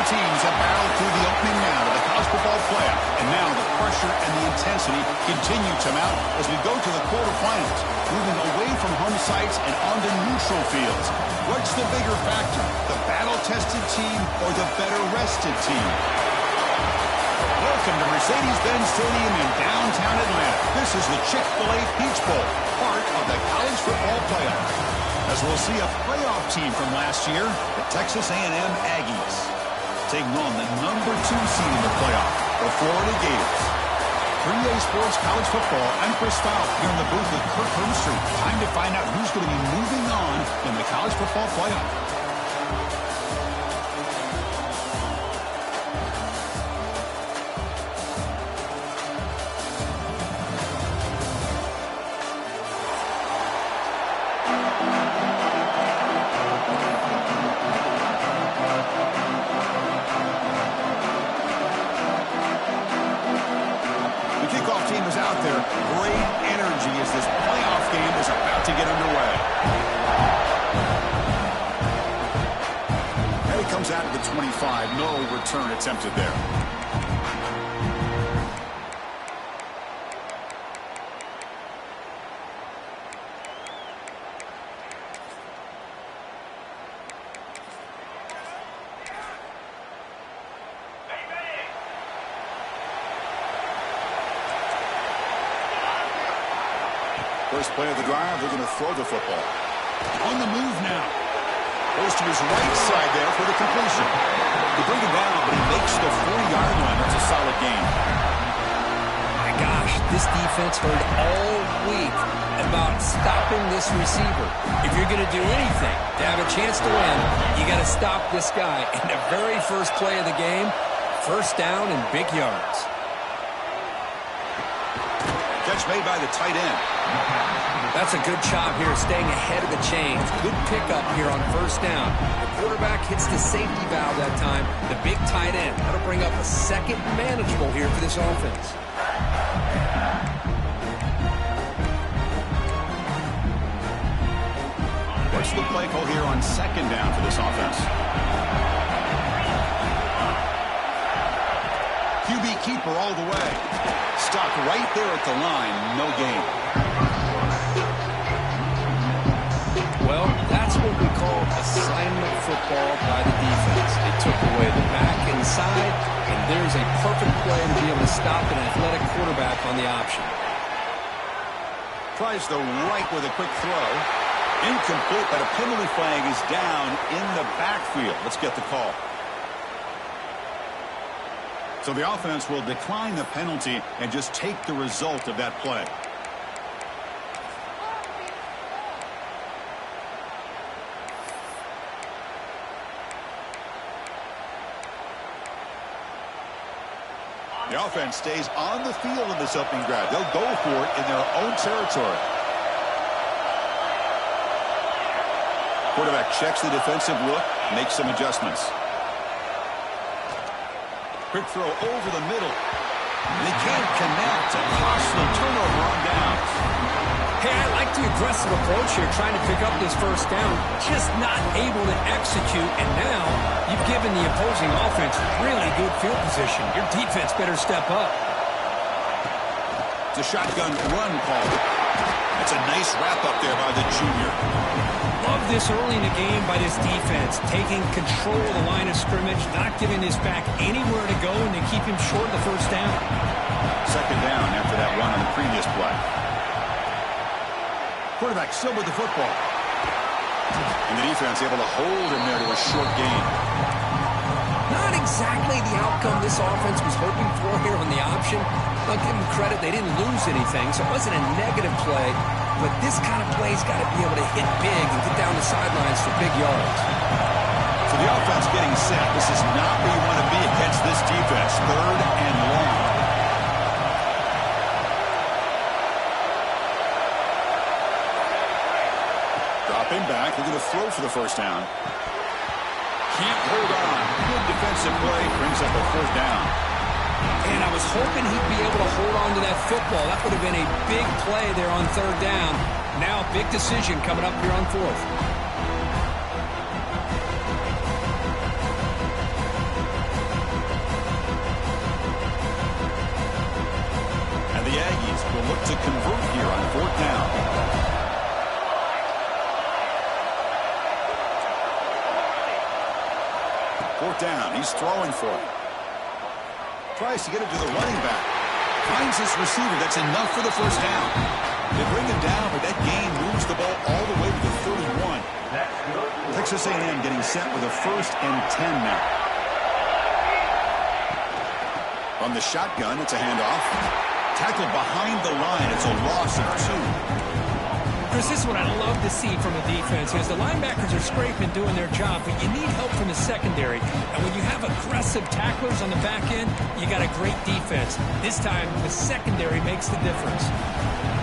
teams have battled through the opening round of the college football playoff, and now the pressure and the intensity continue to mount as we go to the quarterfinals, moving away from home sites and onto neutral fields. What's the bigger factor, the battle-tested team or the better-rested team? Welcome to Mercedes-Benz Stadium in downtown Atlanta. This is the Chick-fil-A Peach Bowl, part of the college football playoff. As we'll see a playoff team from last year, the Texas A&M Aggies, taking on the #2 seed in the playoff, the Florida Gators. 3A Sports College Football, I'm Chris Fowler here in the booth with Kirk Herbstreit. Time to find out who's going to be moving on in the college football playoff. Out of the 25, no return attempted there. First play of the drive, they're going to throw the football. On the move now. Goes to his right side there for the completion. They bring him down, but he makes the 40-yard line. That's a solid gain. My gosh, this defense heard all week about stopping this receiver. If you're going to do anything to have a chance to win, you got to stop this guy. In the very first play of the game, first down and big yards. Catch made by the tight end. That's a good job here, staying ahead of the chains. Good pickup here on first down. The quarterback hits the safety valve that time. The big tight end. That'll bring up a second manageable here for this offense. What's the play call here on second down for this offense? QB keeper all the way. Stuck right there at the line. No gain. Well, that's what we call assignment football by the defense. They took away the back inside, and there's a perfect play to be able to stop an athletic quarterback on the option. Tries the right with a quick throw. Incomplete, but a penalty flag is down in the backfield. Let's get the call. So the offense will decline the penalty and just take the result of that play. The offense stays on the field in this opening drive. They'll go for it in their own territory. Quarterback checks the defensive look, makes some adjustments. Quick throw over the middle. They can't connect. A costly turnover on downs. Hey, I like the aggressive approach here, trying to pick up this first down. Just not able to execute, and now you've given the opposing offense really good field position. Your defense better step up. It's a shotgun run call. That's a nice wrap-up there by the junior. Love this early in the game by this defense, taking control of the line of scrimmage, not giving this back anywhere to go, and they keep him short of the first down. Second down after that run on the previous play. Quarterback still with the football. And the defense able to hold him there to a short gain. Not exactly the outcome this offense was hoping for here on the option. I'll give them credit, they didn't lose anything, so it wasn't a negative play. But this kind of play's got to be able to hit big and get down the sidelines for big yards. So the offense getting set. This is not where you want to be against this defense. Third and long. Dropping back, looking to throw for the first down. Can't hold on. Good defensive play, brings up a fourth down. And I was hoping he'd be able to hold on to that football. That would have been a big play there on third down. Now a big decision coming up here on fourth. Aggies will look to convert here on 4th down. Fourth down, he's throwing for it. Tries to get it to the running back. Finds his receiver. That's enough for the first down. They bring him down, but that gain moves the ball all the way to the 31. Texas A&M getting set with a 1st and 10 now. From the shotgun, it's a handoff. Tackled behind the line. It's a loss of 2. Chris, this is what I love to see from a defense, because the linebackers are scraping, doing their job, but you need help from the secondary. And when you have aggressive tacklers on the back end, you got a great defense. This time, the secondary makes the difference.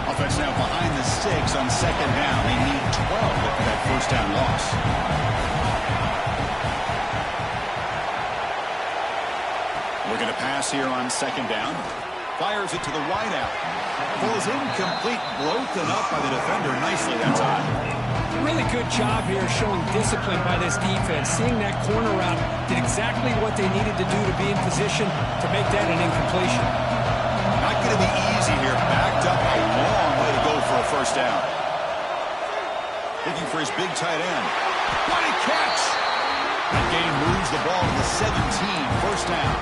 Offense now behind the 6 on 2nd down. They need 12 after that first down loss. Looking to pass here on 2nd down. Fires it to the wideout. Falls incomplete, broken up by the defender nicely that time. Really good job here showing discipline by this defense. Seeing that corner route, did exactly what they needed to do to be in position to make that an incompletion. Not going to be easy here. Backed up a long way to go for a first down. Looking for his big tight end. What a catch! That gain moves the ball to the 17, first down.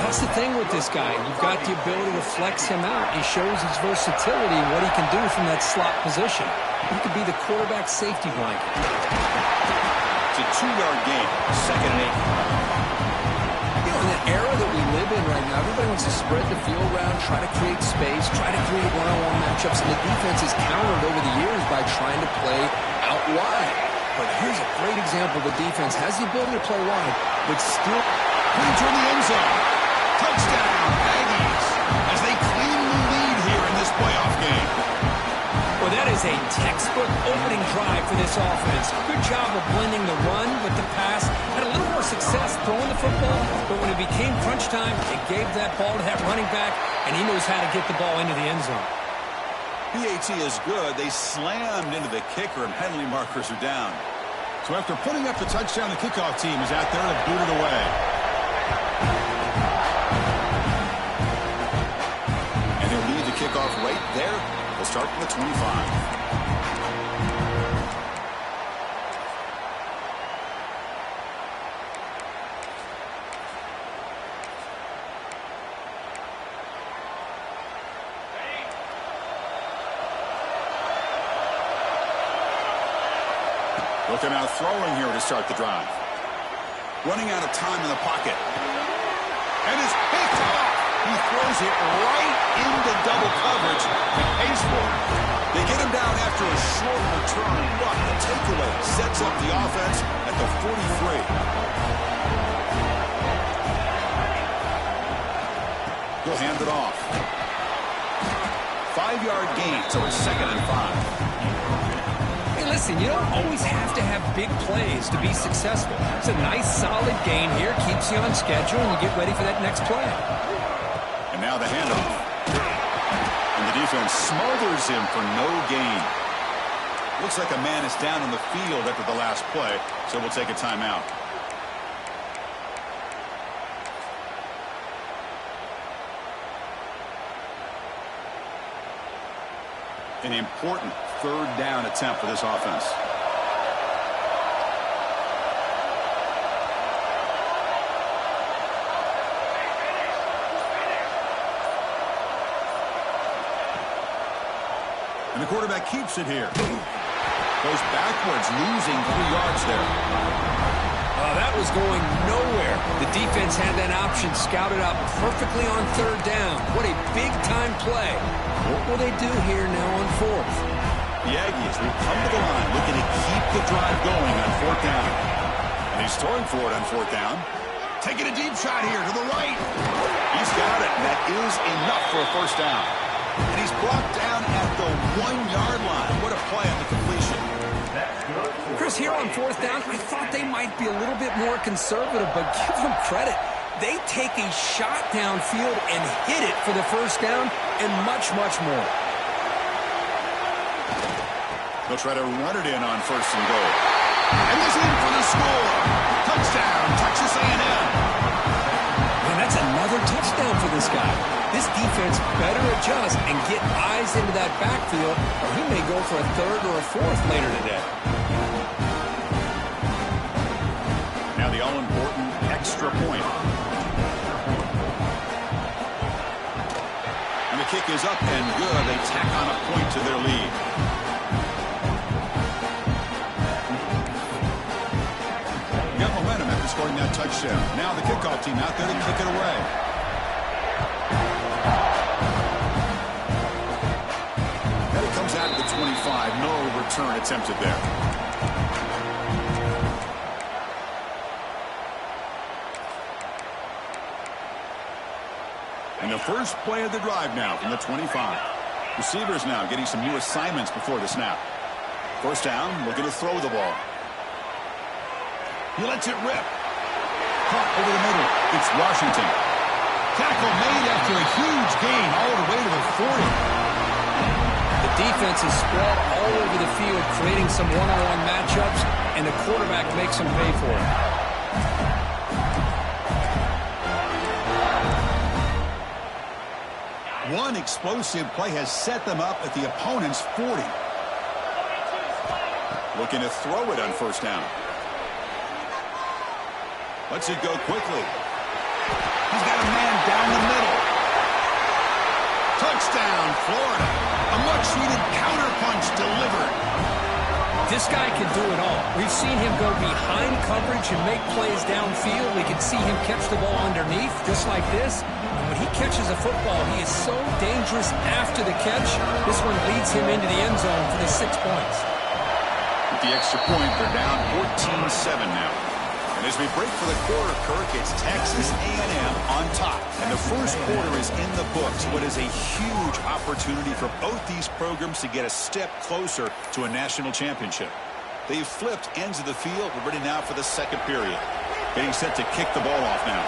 That's the thing with this guy. You've got the ability to flex him out. He shows his versatility and what he can do from that slot position. He could be the quarterback safety blanket. It's a 2-yard gain, 2nd and 8. You know, in the era that we live in right now, everybody wants to spread the field around, try to create space, try to create one-on-one matchups, and the defense is countered over the years by trying to play out wide. But here's a great example. The defense has the ability to play wide, but still Points in the end zone. Touchdown, Aggies, as they claim the lead here in this playoff game. Well, that is a textbook opening drive for this offense. Good job of blending the run with the pass. Had a little more success throwing the football, but when it became crunch time, it gave that ball to that running back, and he knows how to get the ball into the end zone. PAT is good. They slammed into the kicker, and penalty markers are down. So after putting up the touchdown, the kickoff team is out there to boot it away. And they'll lead the kickoff right there. They'll start from the 25. Looking out throwing here to start the drive. Running out of time in the pocket. And it's picked off. He throws it right into double coverage and pays for it. They get him down after a short return, but the takeaway sets up the offense at the 43. He'll hand it off. 5-yard gain, so it's 2nd and 5. Listen, you don't always have to have big plays to be successful. It's a nice, solid gain here. Keeps you on schedule, and you get ready for that next play. And now the handoff. And the defense smothers him for no gain. Looks like a man is down on the field after the last play, so we'll take a timeout. An important 3rd down attempt for this offense. And the quarterback keeps it here. Goes backwards, losing 3 yards there. That was going nowhere. The defense had that option scouted out perfectly on 3rd down. What a big-time play. What will they do here now on 4th? The Aggies will come to the line looking to keep the drive going on 4th down. And he's throwing for it on 4th down. Taking a deep shot here to the right. He's got it. That is enough for a first down. And he's brought down at the 1-yard line. What a play on the completion. Chris, here on 4th down, I thought they might be a little bit more conservative, but give them credit. They take a shot downfield and hit it for the first down and much, much more. They'll try to run it in on 1st and goal. And he's in for the score. Touchdown, Texas A&M. And that's another touchdown for the this guy. This defense better adjust and get eyes into that backfield, or he may go for a third or a fourth later today. Now the all-important extra point. And the kick is up and good. They tack on a point to their lead. Got momentum after scoring that touchdown. Now the kickoff team out there to kick it away. And it comes out of the 25. No return attempted there. And the first play of the drive now from the 25. Receivers now getting some new assignments before the snap. First down, looking to throw the ball. He lets it rip. Caught over the middle. It's Washington. Tackle made after a huge gain all the way to the 40. The defense is spread all over the field, creating some one-on-one matchups, and the quarterback makes them pay for it. One explosive play has set them up at the opponent's 40. Looking to throw it on first down. Lets it go quickly. He's got a man down the middle. Touchdown, Florida. A much-needed counterpunch delivered. This guy can do it all. We've seen him go behind coverage and make plays downfield. We can see him catch the ball underneath, just like this. And when he catches a football, he is so dangerous after the catch. This one leads him into the end zone for the 6 points. With the extra point, they're down 14-7 now. And as we break for the quarter, Kirk, it's Texas A&M on top. And the first quarter is in the books. What is a huge opportunity for both these programs to get a step closer to a national championship. They've flipped ends of the field. We're ready now for the second period. Getting set to kick the ball off now.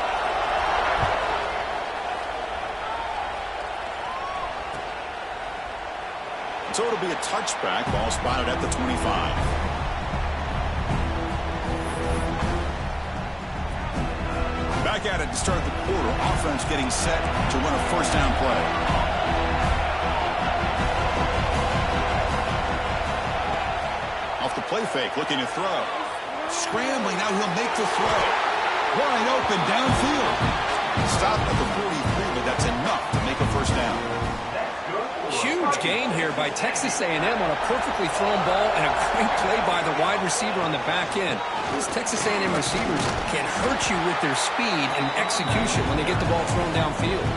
So it'll be a touchback. Ball spotted at the 25. Back at it to start the quarter. Offense getting set to run a first down play. Off the play fake, looking to throw. Scrambling, now he'll make the throw. Wide open downfield. Stop at the 43, but that's enough to make a first down. Huge gain here by Texas A&M on a perfectly thrown ball and a great play by the wide receiver on the back end. These Texas A&M receivers can hurt you with their speed and execution when they get the ball thrown downfield.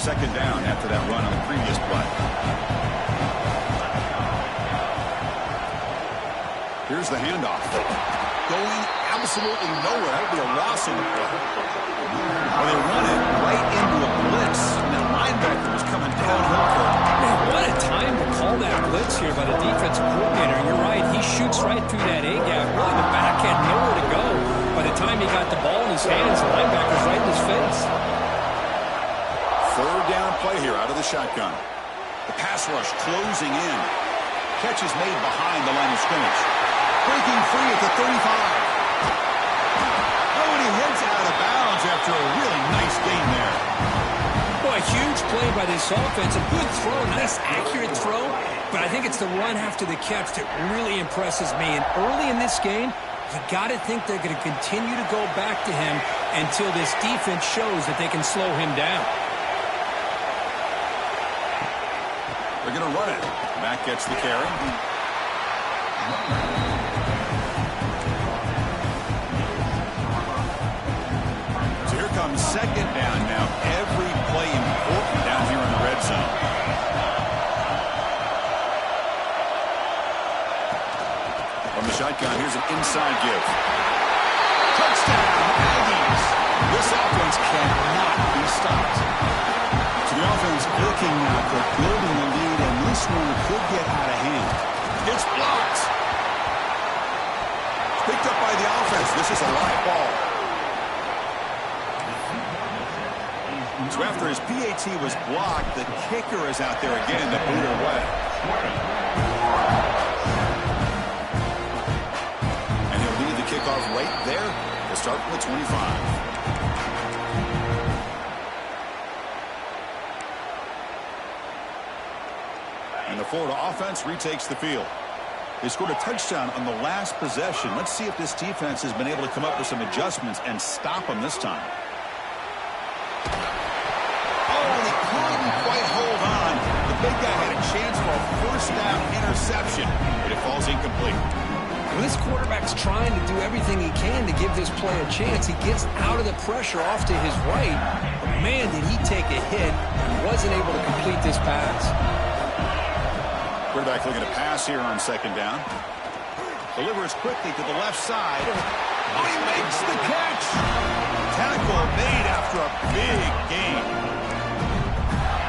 Second down after that run on the previous play. Here's the handoff. Going absolutely nowhere. That would be a loss on the play. Well, they run it right into a blitz, and that linebacker was coming downhill. Man, what a time to call that blitz here by the defensive coordinator. You're right, he shoots right through that A-gap. Really, the back had nowhere to go. By the time he got the ball in his hands, the linebacker's right in his face. Third down play here out of the shotgun. The pass rush closing in. Catch is made behind the line of scrimmage. Breaking free at the 35. Oh, and he heads out of bounds after a really nice gain there. Boy, huge play by this offense. A good throw, nice accurate throw. But I think it's the run after the catch that really impresses me. And early in this game, you got to think they're going to continue to go back to him until this defense shows that they can slow him down. They're going to run it. Mack gets the carry. So here comes second down now. Every play important down here in the red zone. From the shotgun, here's an inside give. Touchdown, Aggies. This offense cannot be stopped. So the offense looking now for building a lead, and this one could get out of hand. It's blocked. Picked up by the offense. This is a live ball. So after his PAT was blocked, the kicker is out there again to boot it away. And he'll lead the kickoff right there to start from the 25. And the Florida offense retakes the field. They scored a touchdown on the last possession. Let's see if this defense has been able to come up with some adjustments and stop them this time. Oh, and he couldn't quite hold on. The big guy had a chance for a first down interception, but it falls incomplete. When this quarterback's trying to do everything he can to give this play a chance, he gets out of the pressure off to his right. But man, did he take a hit and wasn't able to complete this pass. Quarterback looking to pass here on second down. Delivers quickly to the left side. Oh, he makes the catch. Tackle made after a big gain.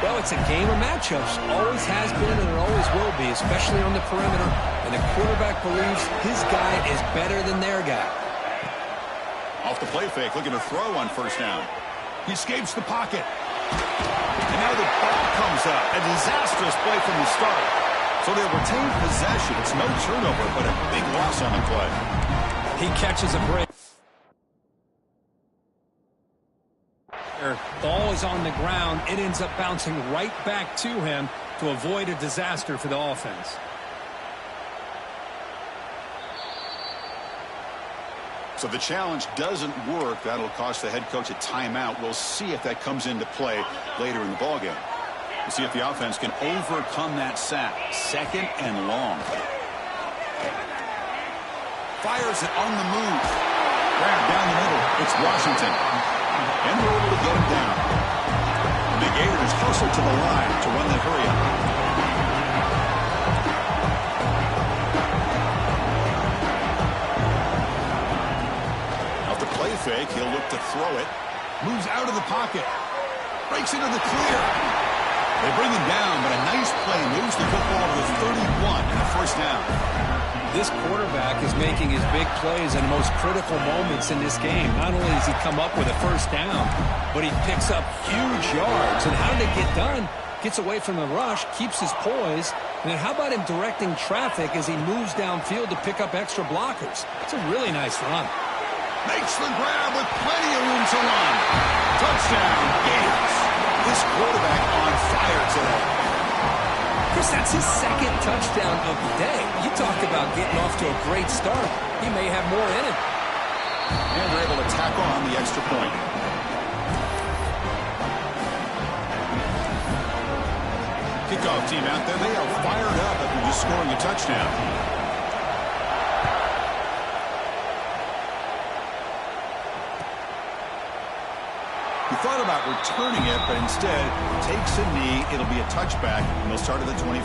Well, it's a game of matchups. Always has been and it always will be, especially on the perimeter. And the quarterback believes his guy is better than their guy. Off the play fake, looking to throw on first down. He escapes the pocket. And now the ball comes up. A disastrous play from the start. So they'll retain possession. It's no turnover, but a big loss on the play. He catches a break. Ball is on the ground. It ends up bouncing right back to him to avoid a disaster for the offense. So the challenge doesn't work. That'll cost the head coach a timeout. We'll see if that comes into play later in the ballgame. We'll see if the offense can overcome that sack. Second and long. Fires it on the move. Grab down the middle. It's Washington. And they're able to get him down. The Gators hustle to the line to run that hurry up. Off the play fake, he'll look to throw it. Moves out of the pocket. Breaks into the clear. They bring him down, but a nice play moves the football to the 31 and a first down. This quarterback is making his big plays in the most critical moments in this game. Not only does he come up with a first down, but he picks up huge yards. And how did it get done? Gets away from the rush, keeps his poise, and then how about him directing traffic as he moves downfield to pick up extra blockers? It's a really nice run. Makes the grab with plenty of room to run. Touchdown, Gators. This quarterback on fire today. Chris, that's his second touchdown of the day. You talk about getting off to a great start. He may have more in him. And they're able to tack on the extra point. Kickoff team out there. They are fired up after just scoring a touchdown. He thought about returning it, but instead takes a knee. It'll be a touchback, and they'll start at the 25.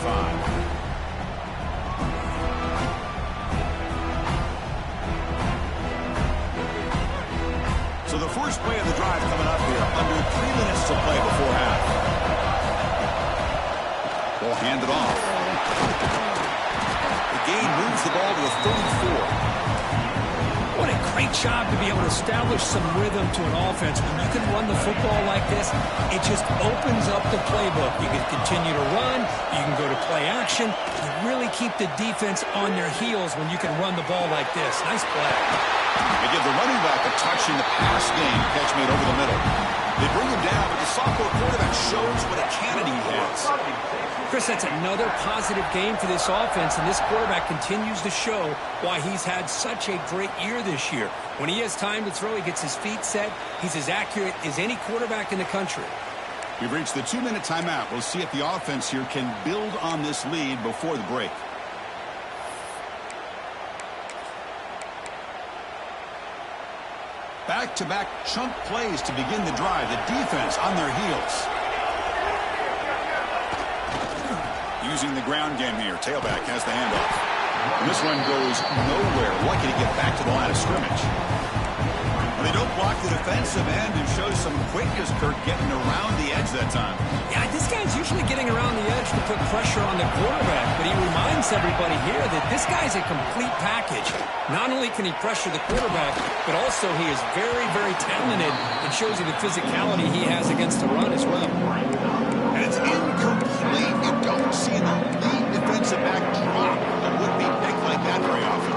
So the first play of the drive coming up here, under 3 minutes to play before half. Ball handed off. The gain moves the ball to the 34. What a great job to be able to establish some rhythm to an offense. When you can run the football like this, it just opens up the playbook. You can continue to run. You can go to play action. You really keep the defense on their heels when you can run the ball like this. Nice play. They give the running back a touch in the pass game. Catch made over the middle. They bring him down, but the sophomore quarterback shows what a cannon he has. Chris, that's another positive game for this offense, and this quarterback continues to show why he's had such a great year this year. When he has time to throw, he gets his feet set. He's as accurate as any quarterback in the country. We've reached the 2-minute timeout. We'll see if the offense here can build on this lead before the break. Back-to-back chunk plays to begin the drive. The defense on their heels. Using the ground game here. Tailback has the handoff. And this one goes nowhere. Lucky to get back to the line of scrimmage. They don't block the defensive end and shows some quickness, Kirk, getting around the edge that time. Yeah, this guy's usually getting around the edge to put pressure on the quarterback, but he reminds everybody here that this guy's a complete package. Not only can he pressure the quarterback, but also he is very, very talented and shows you the physicality he has against the run as well. And it's incomplete. You don't see the lead defensive back drop a would-be pick like that very often.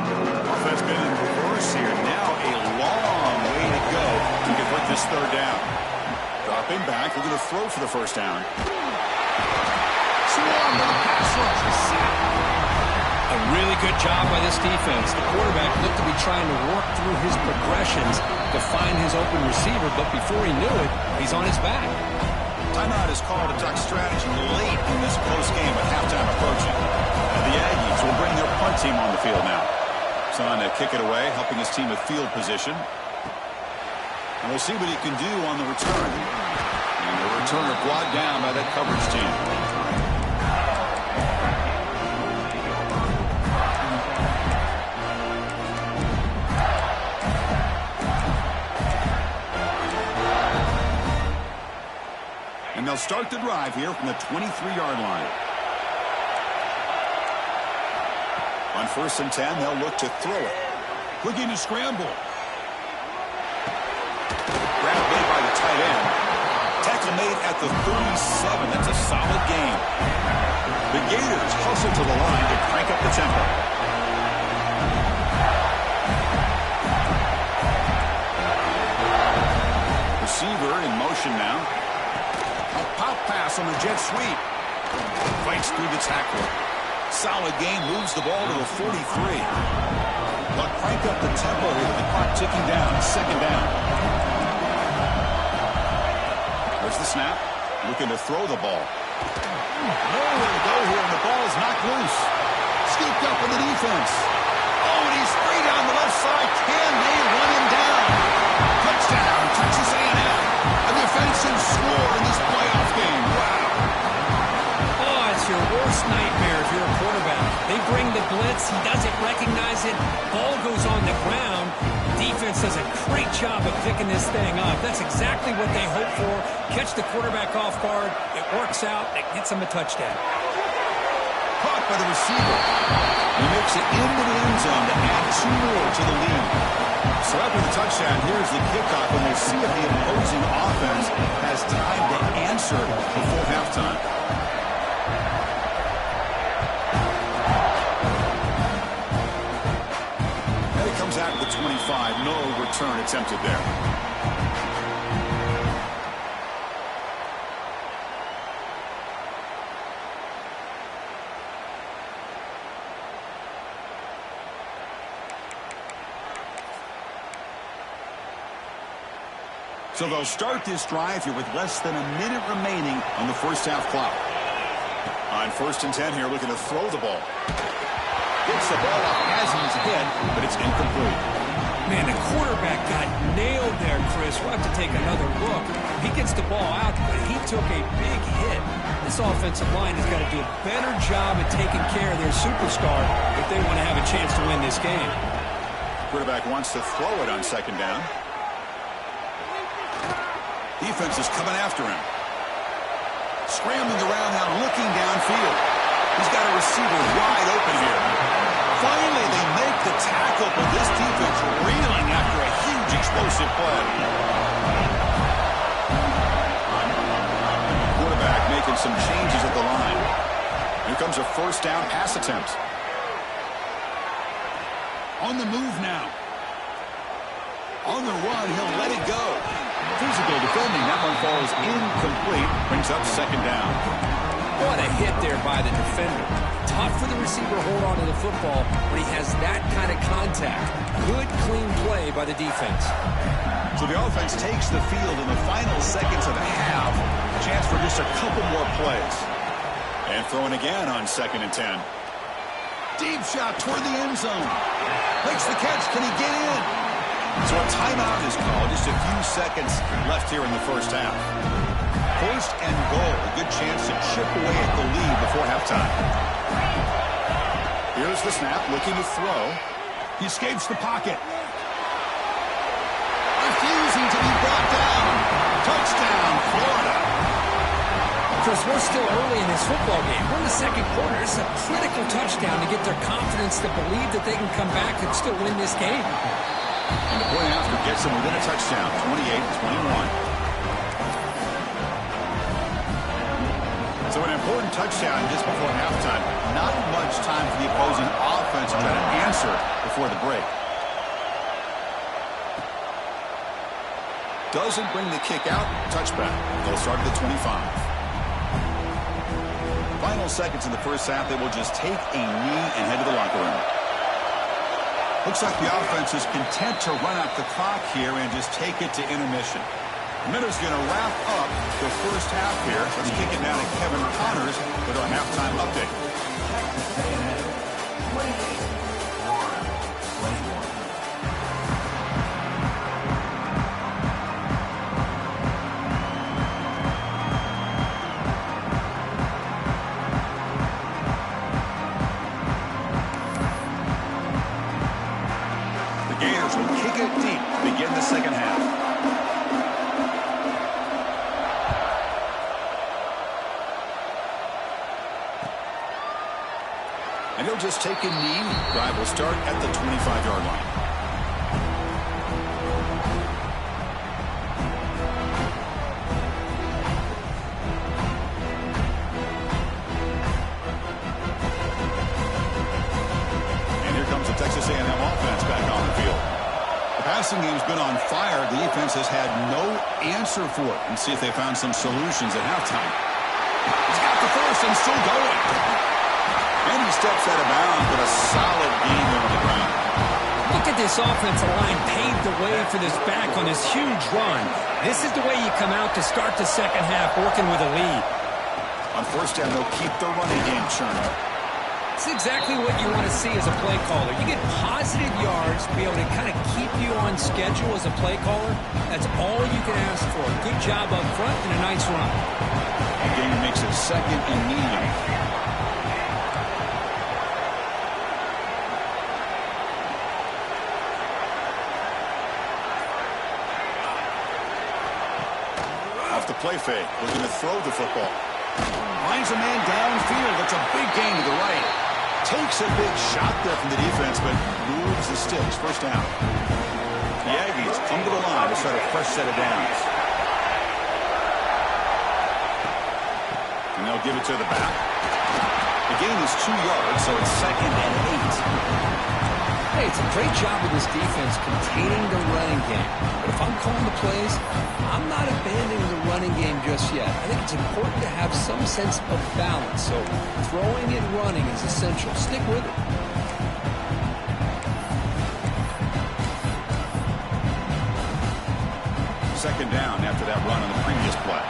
Offense been in reverse here. Now a long way to go to convert this third down. Dropping back, we're going to throw for the first down. swarmed by the pass rush. A sack. A really good job by this defense. The quarterback looked to be trying to work through his progressions to find his open receiver, but before he knew it, he's on his back. Timeout is called to duck strategy late in this close game with halftime approaching. And the Aggies will bring their punt team on the field now. Son to kick it away, helping his team with field position. And we'll see what he can do on the return. And the returner brought down by that coverage team. And they'll start the drive here from the 23-yard line. On 1st and 10, they'll look to throw it. Looking to scramble. Grab made by the tight end. Tackle made at the 37. That's a solid gain. The Gators hustle to the line to crank up the tempo. Receiver in motion now. A pop pass on the jet sweep. Fights through the tackle. Solid gain, moves the ball to the 43. They'll crank up the tempo here with the clock ticking down. 2nd down. There's the snap. Looking to throw the ball. Nowhere to go here, and the ball is knocked loose. Scooped up in the defense. Oh, and he's free down the left side. Can they run him down? Touchdown, Texas A&M. A defensive score in this playoff game. Wow. Oh, it's your worst nightmare if you're a quarterback. They bring the blitz. He doesn't recognize it. Ball goes on the ground. Defense does a great job of picking this thing up. That's exactly what they hope for. Catch the quarterback off guard. It works out. It gets him a touchdown. Caught by the receiver. He makes it into the end zone to add 2 more to the lead. So after the touchdown, here's the kickoff, and we'll see if the opposing offense has time to answer before halftime. And it comes out to the 25. No return attempted there. So they'll start this drive here with less than a minute remaining on the first half clock. On 1st and 10 here, looking to throw the ball. Gets the ball up as he's hit, but it's incomplete. Man, the quarterback got nailed there, Chris. We'll have to take another look. He gets the ball out, but he took a big hit. This offensive line has got to do a better job at taking care of their superstar if they want to have a chance to win this game. Quarterback wants to throw it on 2nd down. Defense is coming after him. Scrambling around now, looking downfield. He's got a receiver wide open here. Finally, they make the tackle, but this defense reeling after a huge explosive play. Quarterback making some changes at the line. Here comes a 1st down pass attempt. On the move now. On the run, he'll let it go. Physical defending. That one falls incomplete. Brings up 2nd down. What a hit there by the defender. Tough for the receiver to hold on to the football when he has that kind of contact. Good, clean play by the defense. So the offense takes the field in the final seconds of the half. A chance for just a couple more plays. And throwing again on 2nd and 10. Deep shot toward the end zone. Makes the catch. Can he get in? So a timeout is called. Just a few seconds left here in the first half. 1st and goal. A good chance to chip away at the lead before halftime. Here's the snap. Looking to throw. He escapes the pocket. Refusing to be brought down. Touchdown, Florida. Chris, we're still early in this football game. We're in the 2nd quarter. It's a critical touchdown to get their confidence to believe that they can come back and still win this game. And the point after gets them within a touchdown, 28-21. So an important touchdown just before halftime. Not much time for the opposing offense to try to answer before the break. Doesn't bring the kick out. Touchback. They'll start at the 25. final seconds in the first half, they will just take a knee and head to the locker room. Looks like the offense is content to run out the clock here and just take it to intermission. Miller's going to wrap up the first half here. Let's kick it down to Kevin Connors with our halftime update. The Gators will kick it deep to begin the second half. And he'll just take a knee. Drive will start at the 25-yard line. And here comes the Texas A&M offense back on the field. The passing game's been on fire. The defense has had no answer for it. And see if they found some solutions at halftime. He's got the first and still going. And he steps out of bounds with a solid gain on the ground. Look at this offensive line paved the way for this back on this huge run. This is the way you come out to start the second half, working with a lead. On first down, they'll keep the running game churning. It's exactly what you want to see as a play caller. You get positive yards to be able to kind of keep you on schedule as a play caller. That's all you can ask for. Good job up front and a nice run. The game makes it second and medium. The play fake, looking to throw the football. Finds a man downfield. That's a big gain to the right. Takes a big shot there from the defense, but moves the sticks. First down. The Aggies come to the line to start a fresh set of downs. And they'll give it to the back. The gain is 2 yards, so it's second and 8. Hey, it's a great job of this defense containing the running game. But if I'm calling the plays, I'm not abandoning the running game just yet. I think it's important to have some sense of balance. So throwing and running is essential. Stick with it. Second down after that run on the previous play.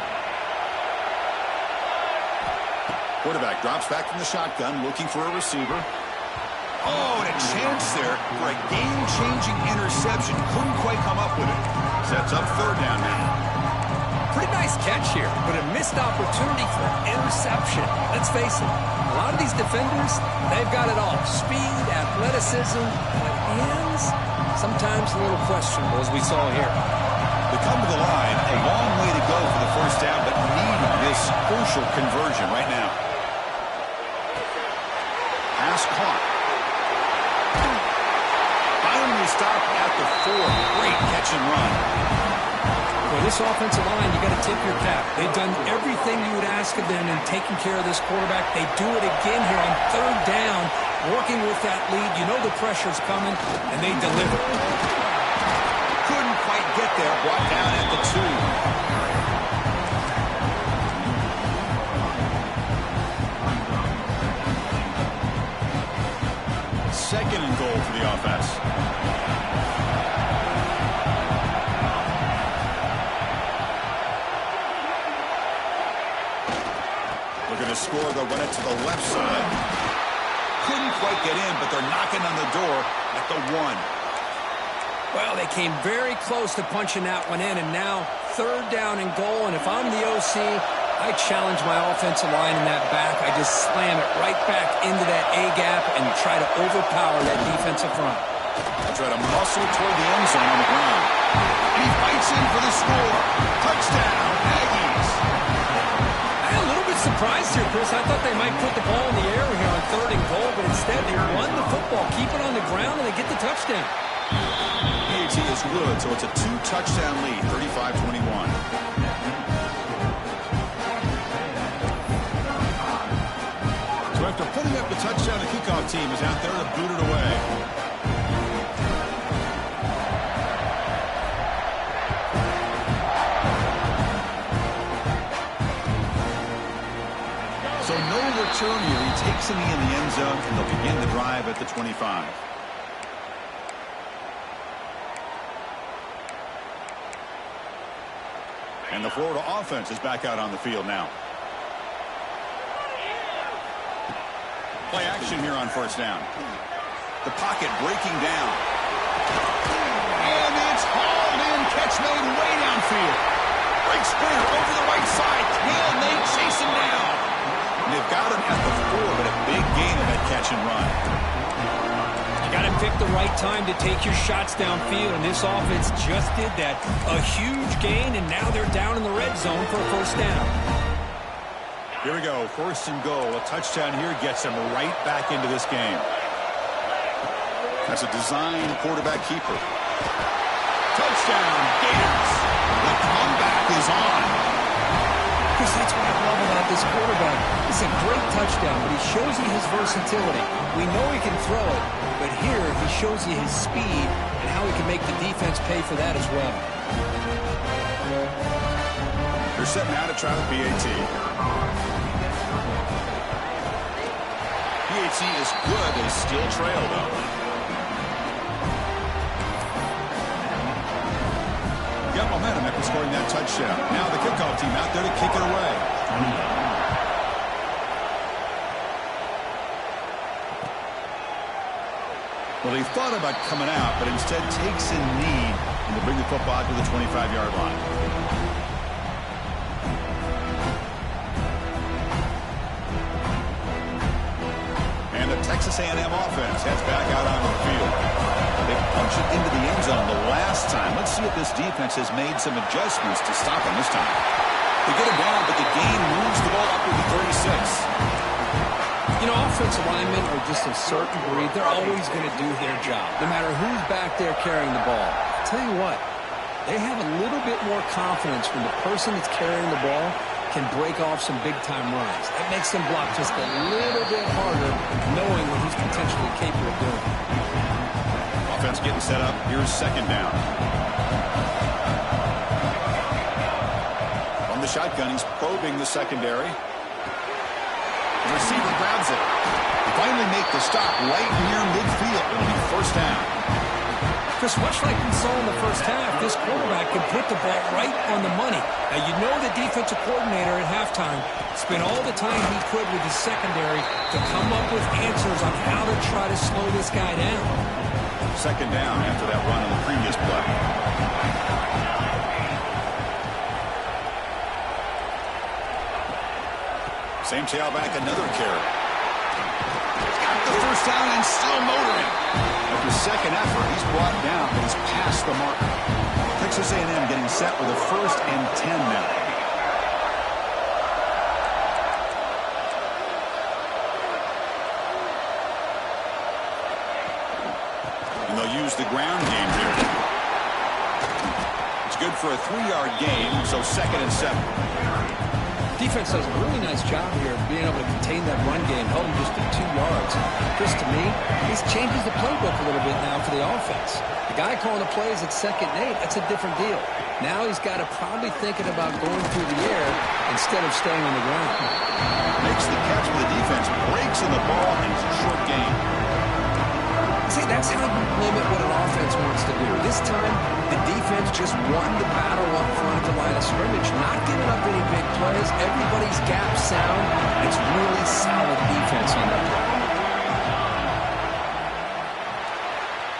Quarterback drops back from the shotgun, looking for a receiver. Oh, and a chance there for a game-changing interception. Couldn't quite come up with it. Sets up third down now. Pretty nice catch here, but a missed opportunity for interception. Let's face it, a lot of these defenders, they've got it all. Speed, athleticism, but hands, sometimes a little questionable, as we saw here. They come to the line, a long way to go for the first down, but need this crucial conversion right now. Pass caught. Stop at the 4. Great catch and run. For this offensive line, you got to tip your cap. They've done everything you would ask of them in taking care of this quarterback. They do it again here on third down, working with that lead. You know the pressure's coming, and they deliver. Couldn't quite get there. Brought down at the 2. Second and goal for the offense. Looking to score, they'll run it to the left side. Couldn't quite get in, but they're knocking on the door at the 1. Well, they came very close to punching that one in, and now third down and goal. And if I'm the OC, I challenge my offensive line in that back. I just slam it right back into that A-gap and try to overpower that defensive front. I try to muscle toward the end zone on the ground. And he fights in for the score. Touchdown, Aggies. I'm a little bit surprised here, Chris. I thought they might put the ball in the air here on third and goal, but instead they run the football, keep it on the ground, and they get the touchdown. PAT is good, so it's a 2-touchdown lead, 35-21. After putting up the touchdown, the kickoff team is out there to boot it away. So So no return here. He takes him in the end zone, and they'll begin the drive at the 25. And the Florida offense is back out on the field now. Play action here on first down. The pocket breaking down. And it's hauled in. Catch made way downfield. Great sprint over the right side. Can they chase him down? And they've got him at the 4, but a big gain of that catch and run. You got to pick the right time to take your shots downfield, and this offense just did that. A huge gain, and now they're down in the red zone for a first down. Here we go, first and goal. A touchdown here gets them right back into this game. That's a design quarterback keeper. Touchdown, Gators. The comeback is on. Chris, that's what I love about this quarterback. It's a great touchdown, but he shows you his versatility. We know he can throw it, but here he shows you his speed and how he can make the defense pay for that as well. They're set now to try the PAT. PAT is good. They still trail, though. Got momentum after scoring that touchdown. Now the kickoff team out there to kick it away. Well, he thought about coming out, but instead takes a knee and to bring the football to the 25-yard line. And the Texas A&M offense heads back out on the field. They punch it into the end zone the last time. Let's see if this defense has made some adjustments to stop him this time. They get him down, but the gain moves the ball up to the 36. You know, offensive linemen are just a certain breed. They're always going to do their job, no matter who's back there carrying the ball. I'll tell you what, they have a little bit more confidence when the person that's carrying the ball can break off some big-time runs. That makes them block just a little bit harder, knowing what he's potentially capable of doing. Offense getting set up. Here's second down. From the shotgun, he's probing the secondary. The receiver grabs it. They finally make the stop right near midfield. It'll be first down. Chris, much like we saw in the first half, this quarterback can put the ball right on the money. Now, you know the defensive coordinator at halftime spent all the time he could with his secondary to come up with answers on how to try to slow this guy down. Second down after that run on the previous play. Same tailback, another carry. He's got the first down and still motoring. After second effort, he's brought down, but he's past the mark. Texas A&M getting set with a 1st and 10 now. And they'll use the ground game here. It's good for a 3-yard gain, so 2nd and 7. Defense does a really nice job here of being able to contain that run game, held him just at 2 yards. Chris, to me, this changes the playbook a little bit now for the offense. The guy calling the plays at 2nd and 8, that's a different deal. Now he's got to probably thinking about going through the air instead of staying on the ground. Makes the catch for the defense, breaks in the ball, and it's a short gain. See, that's how you limit what an offense wants to do. This time, the defense just won the battle up front at the line of scrimmage, not giving up any big plays. Everybody's gap sound. It's really solid defense on that play.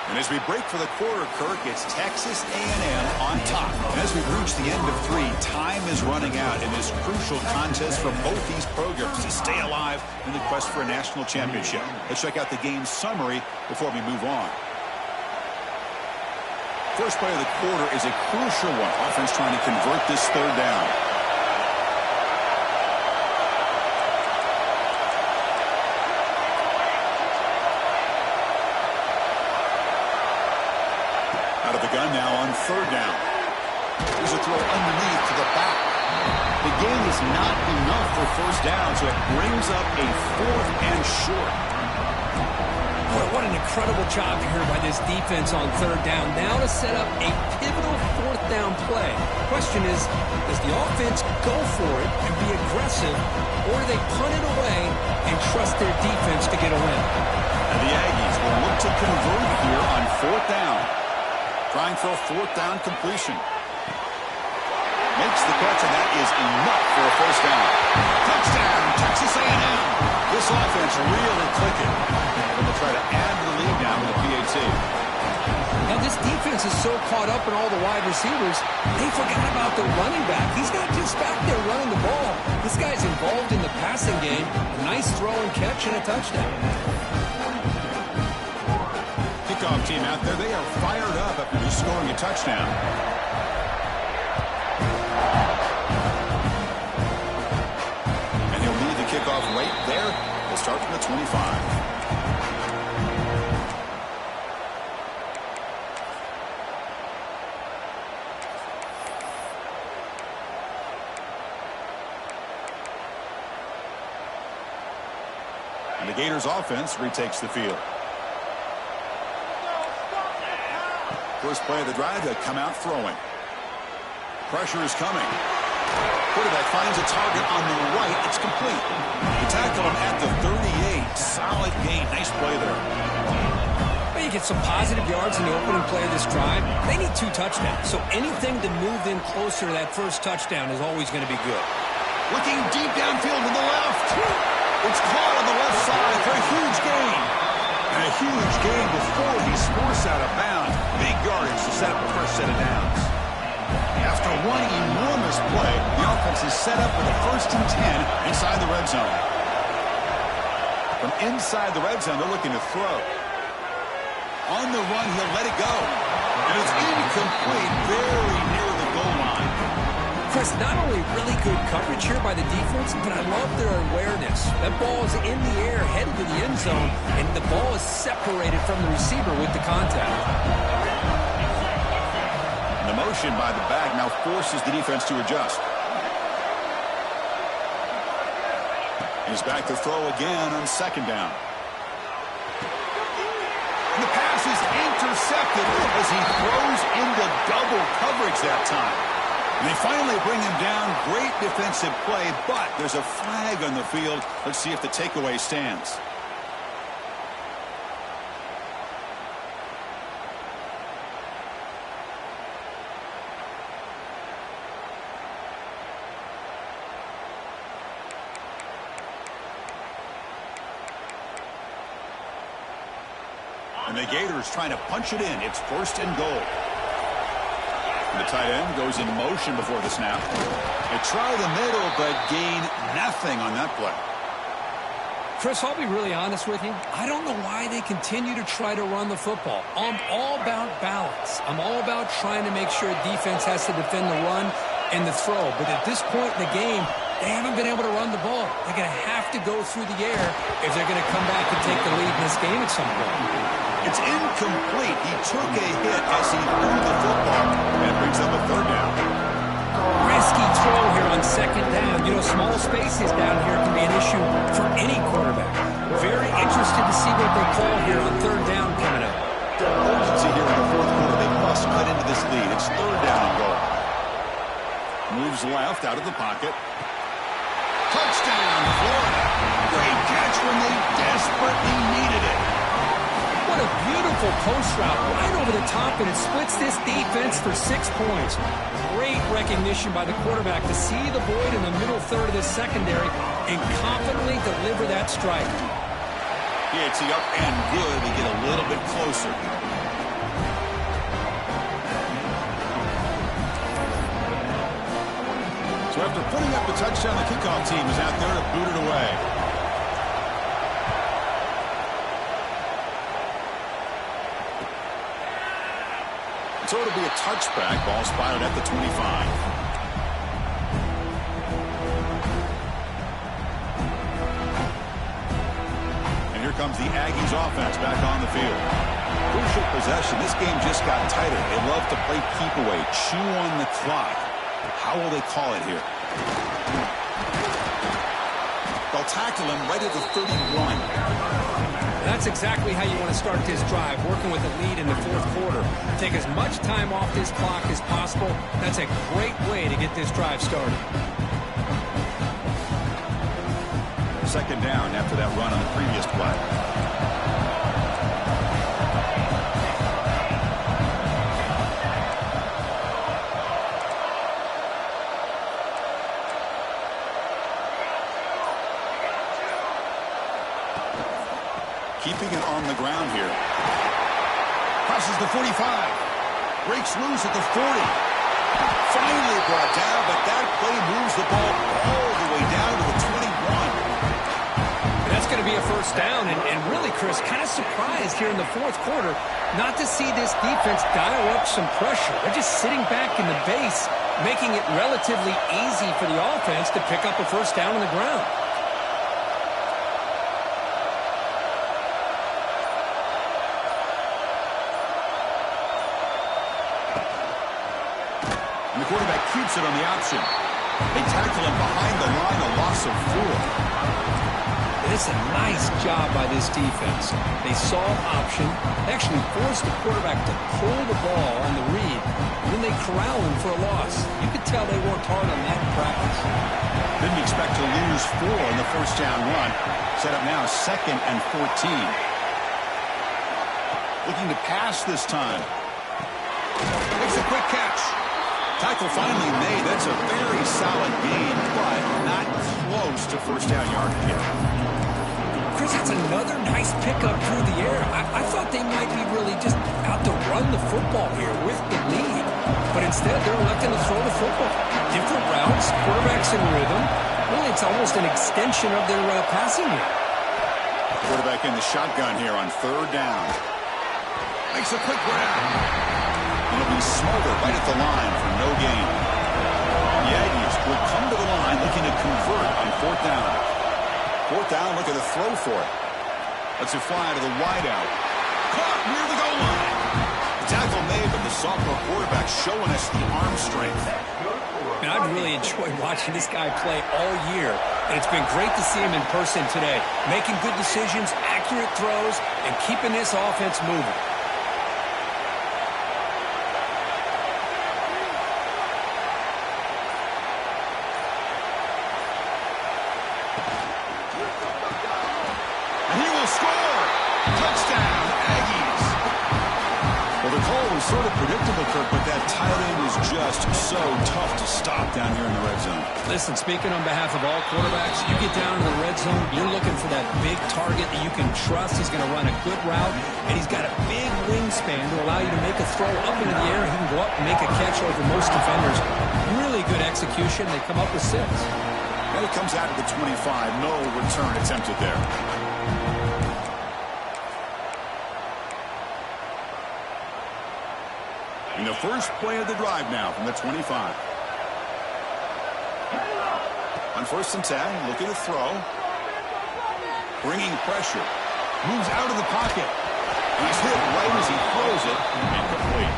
And as we break for the quarter, Kirk, it's Texas A&M on top. And as we've reached the end of 3, time is running out in this crucial contest for both these programs to stay alive in the quest for a national championship. Let's check out the game summary before we move on. First play of the quarter is a crucial one. Offense trying to convert this 3rd down. Out of the gun now on 3rd down. There's a throw underneath to the back. The gain is not enough for first down, so it brings up a 4th and short. Boy, what an incredible job here by this defense on 3rd down. Now to set up a pivotal 4th down play. Question is, does the offense go for it and be aggressive aggressive, or do they punt it away and trust their defense to get a win? And the Aggies will look to convert here on 4th down. Trying for a 4th down completion. Makes the catch, and that is enough for a 1st down. Touchdown, Texas A&M. This offense really clicking. And they'll try to add to the lead now with the PAT. Now, this defense is so caught up in all the wide receivers, they forgot about the running back. He's not just back there running the ball. This guy's involved in the passing game. A nice throw and catch and a touchdown. Kickoff team out there, they are fired up after just scoring a touchdown. And he'll lead the kickoff right there. We'll start from the 25. And the Gators offense retakes the field. First play of the drive, to come out throwing. Pressure is coming. Quarterback finds a target on the right. It's complete. They tackle him at the 38. Solid gain. Nice play there. Well, you get some positive yards in the opening play of this drive. They need 2 touchdowns, so anything to move them closer to that first touchdown is always going to be good. Looking deep downfield to the left. It's caught on the left side for a huge gain. And a huge gain before he's forced out of bounds. Big yardage to set up the first set of downs. After one enormous play, the offense is set up with a 1st and 10 inside the red zone. From inside the red zone, they're looking to throw. On the run, he'll let it go. And it's incomplete, very near the goal line. Chris, not only really good coverage here by the defense, but I love their awareness. That ball is in the air, headed to the end zone, and the ball is separated from the receiver with the contact. And the motion by the back now forces the defense to adjust. He's back to throw again on 2nd down. And the pass is intercepted as he throws into double coverage that time. And they finally bring him down. Great defensive play, but there's a flag on the field. Let's see if the takeaway stands. And the Gators trying to punch it in. It's 1st and goal. The tight end goes in motion before the snap. They try the middle, but gain nothing on that play. Chris, I'll be really honest with you. I don't know why they continue to try to run the football. I'm all about balance. I'm all about trying to make sure defense has to defend the run and the throw. But at this point in the game, they haven't been able to run the ball. They're going to have to go through the air if they're going to come back and take the lead in this game at some point. It's incomplete. He took a hit as he threw the football and brings up a 3rd down. Risky throw here on 2nd down. You know, small spaces down here can be an issue for any quarterback. Very interested to see what they call here on 3rd down coming up. Urgency here in the 4th quarter. They must cut into this lead. It's 3rd down and goal. Moves left out of the pocket. Touchdown, Florida. Great catch when they desperately needed it. What a beautiful post route right over the top, and it splits this defense for 6 points. Great recognition by the quarterback to see the void in the middle third of the secondary and confidently deliver that strike. PAT up and good. They get a little bit closer. So after putting up the touchdown, the kickoff team is out there to boot it away. So it'll be a touchback. Ball spotted at the 25. And here comes the Aggies offense back on the field. Crucial possession. This game just got tighter. They love to play keep away, chew on the clock. How will they call it here? They'll tackle him right at the 31. That's exactly how you want to start this drive, working with a lead in the 4th quarter. Take as much time off this clock as possible. That's a great way to get this drive started. second down after that run on the previous play. Keeping it on the ground here. Crosses the 45. Breaks loose at the 40. Finally brought down, but that play moves the ball all the way down to the 21. That's going to be a first down, and really, Chris, kind of surprised here in the fourth quarter not to see this defense dial up some pressure. They're just sitting back in the base, making it relatively easy for the offense to pick up a first down on the ground. And the quarterback keeps it on the option. They tackle him behind the line, a loss of 4. It's a nice job by this defense. They saw option. They actually forced the quarterback to pull the ball on the read, and then they corral him for a loss. You could tell they worked hard on that in practice. Didn't expect to lose 4 in the first down run. Set up now 2nd and 14. Looking to pass this time. Makes a quick catch. Tackle finally made. That's a very solid gain, but not close to first down yardage yet. Chris, that's another nice pickup through the air. I thought they might be really just out to run the football here with the lead. But instead, they're electing to throw the football. Different routes, quarterbacks in rhythm. Really, it's almost an extension of their passing game. Quarterback in the shotgun here on 3rd down. Makes a quick grab. It'll be Smolder right at the line for no gain. The Aggies will come to the line looking to convert on 4th down. 4th down, look at the throw for it. Lets it fly to the wideout. Caught near the goal line. The tackle made, but the sophomore quarterback showing us the arm strength. And I've really enjoyed watching this guy play all year, and it's been great to see him in person today, making good decisions, accurate throws, and keeping this offense moving. Sort of predictable, Kirk, but that tight end is just so tough to stop down here in the red zone. Listen, speaking on behalf of all quarterbacks, you get down to the red zone, you're looking for that big target that you can trust. He's going to run a good route, and he's got a big wingspan to allow you to make a throw up into the air. He can go up and make a catch over most defenders. Really good execution. They come up with 6. And it comes out of the 25. No return attempted there. In the first play of the drive now from the 25. On 1st and 10, look at the throw. Bringing pressure. Moves out of the pocket. He's hit right as he throws it. Incomplete.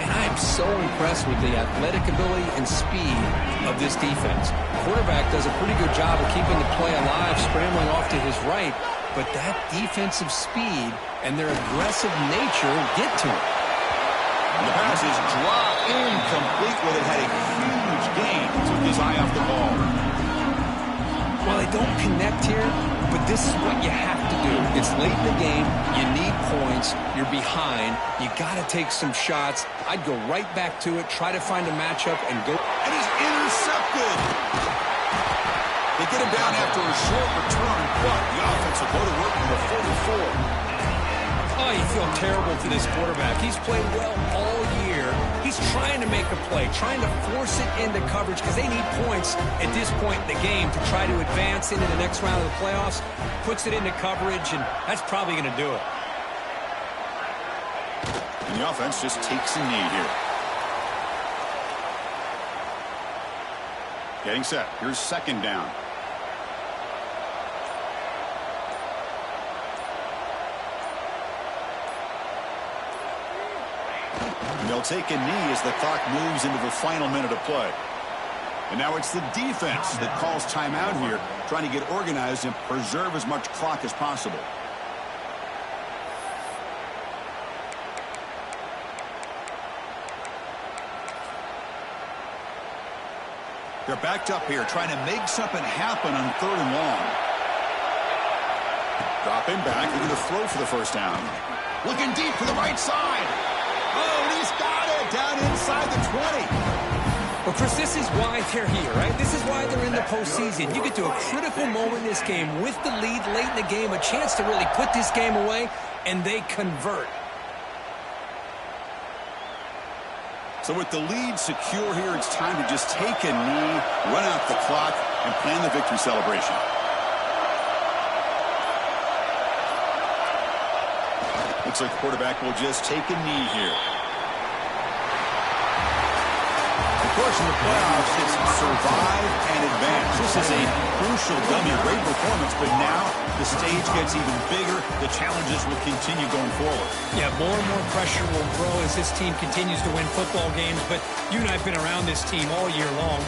And I am so impressed with the athletic ability and speed of this defense. Quarterback does a pretty good job of keeping the play alive, scrambling off to his right. But that defensive speed and their aggressive nature get to him. The pass is dropped incomplete. Well, it had a huge gain. Took his eye off the ball. Well, they don't connect here, but this is what you have to do. It's late in the game. You need points. You're behind. You got to take some shots. I'd go right back to it, try to find a matchup, and go. And he's intercepted. They get him down after a short return, but the offense will go to work with a 44. Oh, you feel terrible for this quarterback. He's played well all year. He's trying to make a play, trying to force it into coverage because they need points at this point in the game to try to advance into the next round of the playoffs. Puts it into coverage, and that's probably going to do it. And the offense just takes a knee here. Getting set. Here's 2nd down. They'll take a knee as the clock moves into the final minute of play. And now it's the defense that calls timeout here, trying to get organized and preserve as much clock as possible. They're backed up here, trying to make something happen on 3rd and long. Dropping back, looking to throw for the first down. Looking deep for the right side. Oh, and he's got it down inside the 20. Well, Chris, this is why they're here, right? This is why they're in the postseason. You get to a critical moment in this game with the lead late in the game, a chance to really put this game away, and they convert. So with the lead secure here, it's time to just take a knee, run out the clock, and plan the victory celebration. Looks like the quarterback will just take a knee here. Of course, in the playoffs, it's survive and advance. This is a crucial W. Great performance, but now the stage gets even bigger. The challenges will continue going forward. Yeah, more and more pressure will grow as this team continues to win football games, but you and I have been around this team all year long.